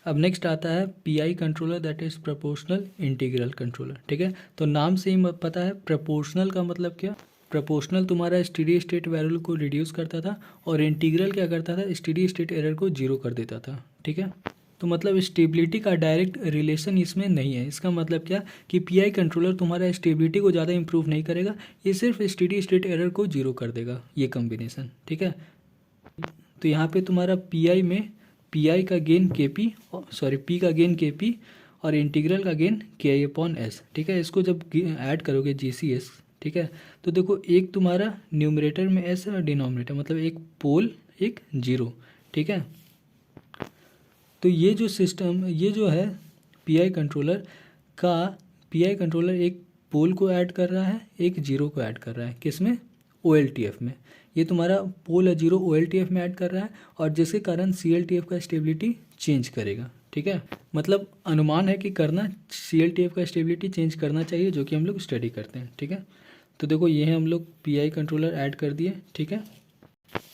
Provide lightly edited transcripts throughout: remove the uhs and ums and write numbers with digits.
अब नेक्स्ट आता है pi controller, that is proportional integral controller. ठीक है, तो नाम से ही पता है प्रोपोर्शनल का मतलब क्या। प्रोपोर्शनल तुम्हारा स्टेडी स्टेट वैल्यू को रिड्यूस करता था और इंटीग्रल क्या करता था, स्टेडी स्टेट एरर को जीरो कर देता था। ठीक है, तो मतलब स्टेबिलिटी का डायरेक्ट रिलेशन इसमें नहीं है। इसका मतलब क्या कि पीआई कंट्रोलर तुम्हारा स्टेबिलिटी को ज़्यादा इंप्रूव नहीं करेगा, ये सिर्फ स्टेडी स्टेट एरर को जीरो कर देगा, ये कॉम्बिनेशन। ठीक है, तो यहाँ पे तुम्हारा पीआई में पीआई का गेन के पी, सॉरी पी का गेन के पी और इंटीग्रल का गेन के आई अपॉन एस। ठीक है, इसको जब ऐड करोगे जी सी एस, ठीक है, तो देखो एक तुम्हारा न्यूमरेटर में एस है और डिनोमिनेटर मतलब एक पोल एक जीरो। ठीक है, तो ये जो सिस्टम, ये जो है पीआई कंट्रोलर का, पीआई कंट्रोलर एक पोल को ऐड कर रहा है, एक जीरो को ऐड कर रहा है, किसमें, ओएलटीएफ में। ये तुम्हारा पोल है जीरो ओएलटीएफ में ऐड कर रहा है और जिसके कारण सीएलटीएफ का स्टेबिलिटी चेंज करेगा। ठीक है, मतलब अनुमान है कि करना सीएलटीएफ का स्टेबिलिटी चेंज करना चाहिए, जो कि हम लोग स्टडी करते हैं। ठीक है, तो देखो ये है हम लोग पीआई कंट्रोलर ऐड कर दिए। ठीक है,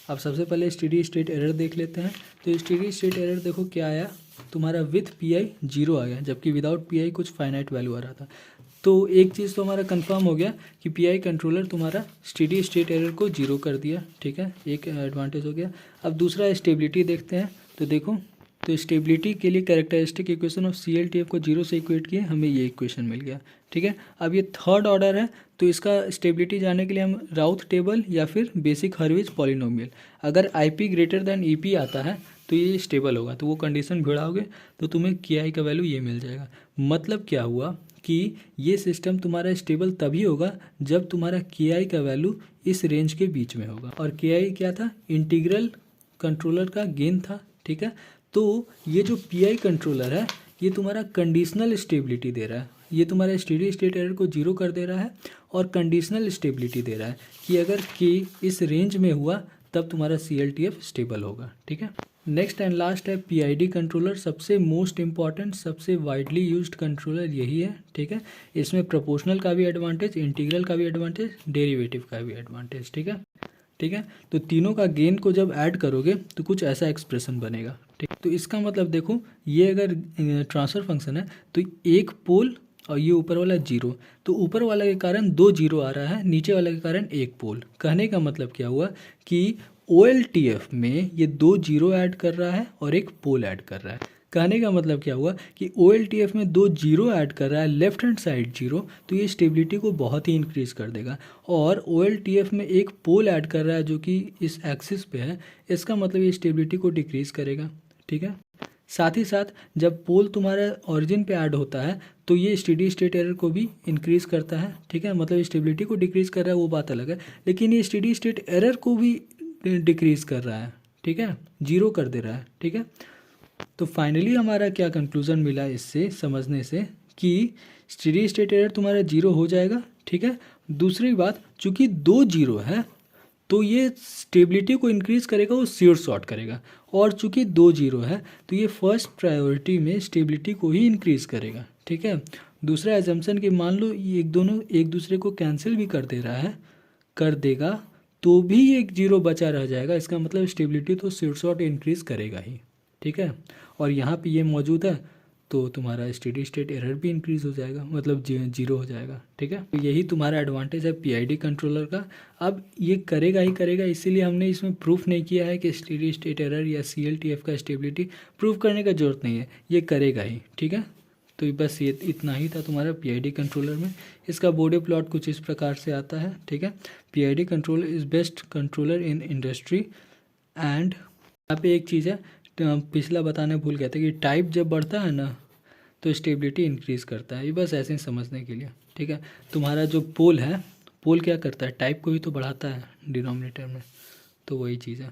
अब सबसे पहले स्टेडी स्टेट एरर देख लेते हैं। तो स्टेडी स्टेट एरर देखो क्या आया, तुम्हारा विथ पीआई जीरो आ गया, जबकि विदाउट पीआई कुछ फाइनाइट वैल्यू आ रहा था। तो एक चीज़ तो हमारा कंफर्म हो गया कि पीआई कंट्रोलर तुम्हारा स्टेडी स्टेट एरर को जीरो कर दिया। ठीक है, एक एडवांटेज हो गया। अब दूसरा स्टेबिलिटी देखते हैं। तो देखो, तो स्टेबिलिटी के लिए कैरेक्टरिस्टिक इक्वेशन ऑफ सीएलटीएफ को जीरो से इक्वेट किए, हमें ये इक्वेशन मिल गया। ठीक है, अब ये थर्ड ऑर्डर है, तो इसका स्टेबिलिटी जानने के लिए हम राउथ टेबल या फिर बेसिक हर्विज पॉलिनोमियल, अगर आईपी ग्रेटर देन ईपी आता है तो ये स्टेबल होगा, तो वो कंडीशन भिड़ाओगे तो तुम्हें के आई का वैल्यू ये मिल जाएगा। मतलब क्या हुआ कि ये सिस्टम तुम्हारा स्टेबल तभी होगा जब तुम्हारा के आई का वैल्यू इस रेंज के बीच में होगा। और के आई क्या था, इंटीग्रल कंट्रोलर का गेन था। ठीक है, तो ये जो पीआई कंट्रोलर है ये तुम्हारा कंडीशनल स्टेबिलिटी दे रहा है, ये तुम्हारा स्टेडी स्टेट एरर को जीरो कर दे रहा है और कंडीशनल स्टेबिलिटी दे रहा है कि अगर के इस रेंज में हुआ तब तुम्हारा सीएलटीएफ स्टेबल होगा। ठीक है, नेक्स्ट एंड लास्ट है पीआईडी कंट्रोलर, सबसे मोस्ट इंपॉर्टेंट, सबसे वाइडली यूज्ड कंट्रोलर यही है। ठीक है, इसमें प्रोपोर्शनल का भी एडवांटेज, इंटीग्रल का भी एडवांटेज, डेरिवेटिव का भी एडवांटेज। ठीक है, ठीक है, तो तीनों का गेन को जब ऐड करोगे तो कुछ ऐसा एक्सप्रेशन बनेगा। ठीक, तो इसका मतलब देखो, ये अगर ट्रांसफर फंक्शन है तो एक पोल और ये ऊपर वाला जीरो, तो ऊपर वाला के कारण दो जीरो आ रहा है, नीचे वाला के कारण एक पोल। कहने का मतलब क्या हुआ कि OLTF में ये दो जीरो ऐड कर रहा है और एक पोल ऐड कर रहा है। कहने का मतलब क्या हुआ कि OLTF में दो जीरो ऐड कर रहा है, लेफ्ट हैंड साइड जीरो, तो ये स्टेबिलिटी को बहुत ही इंक्रीज़ कर देगा। और OLTF में एक पोल ऐड कर रहा है जो कि इस एक्सिस पे है, इसका मतलब ये स्टेबिलिटी को डिक्रीज़ करेगा। ठीक है, साथ ही साथ जब पोल तुम्हारा ओरिजिन पे ऐड होता है तो ये स्टेडी स्टेट एरर को भी इंक्रीज़ करता है। ठीक है, मतलब स्टेबिलिटी को डिक्रीज़ कर रहा है वो बात अलग है, लेकिन ये स्टेडी स्टेट एरर को भी डिक्रीज़ कर रहा है। ठीक है, जीरो कर दे रहा है। ठीक है, तो फाइनली हमारा क्या कंक्लूज़न मिला इससे समझने से कि स्टेडी स्टेट एरर तुम्हारा जीरो हो जाएगा। ठीक है, दूसरी बात, चूँकि दो जीरो है तो ये स्टेबिलिटी को इंक्रीज़ करेगा, वो श्योर शॉर्ट करेगा, और चूँकि दो जीरो है तो ये फर्स्ट प्रायोरिटी में स्टेबिलिटी को ही इंक्रीज़ करेगा। ठीक है, दूसरा एजम्पशन कि मान लो ये दोनों एक दूसरे को कैंसिल भी कर दे रहा है, कर देगा, तो भी एक जीरो बचा रह जाएगा, इसका मतलब स्टेबिलिटी तो श्योर शॉर्ट इंक्रीज़ करेगा ही। ठीक है, और यहाँ पे ये मौजूद है तो तुम्हारा स्टेडी स्टेट एरर भी इंक्रीज़ हो जाएगा, मतलब जीरो हो जाएगा। ठीक है, तो यही तुम्हारा एडवांटेज है पीआईडी कंट्रोलर का। अब ये करेगा ही करेगा, इसीलिए हमने इसमें प्रूफ नहीं किया है कि स्टेडी स्टेट एरर या सीएलटीएफ का स्टेबिलिटी प्रूफ करने का जरूरत नहीं है, ये करेगा ही। ठीक है, तो बस ये इतना ही था तुम्हारा पीआईडी कंट्रोलर में। इसका बॉडी प्लॉट कुछ इस प्रकार से आता है। ठीक है, PID controller is best controller in industry and, यहाँ पे एक चीज़ है, पिछला बताने भूल गया था कि टाइप जब बढ़ता है ना तो स्टेबिलिटी इंक्रीज़ करता है, ये बस ऐसे ही समझने के लिए। ठीक है, तुम्हारा जो पोल है, पोल क्या करता है, टाइप को भी तो बढ़ाता है डिनोमिनेटर में, तो वही चीज़ है।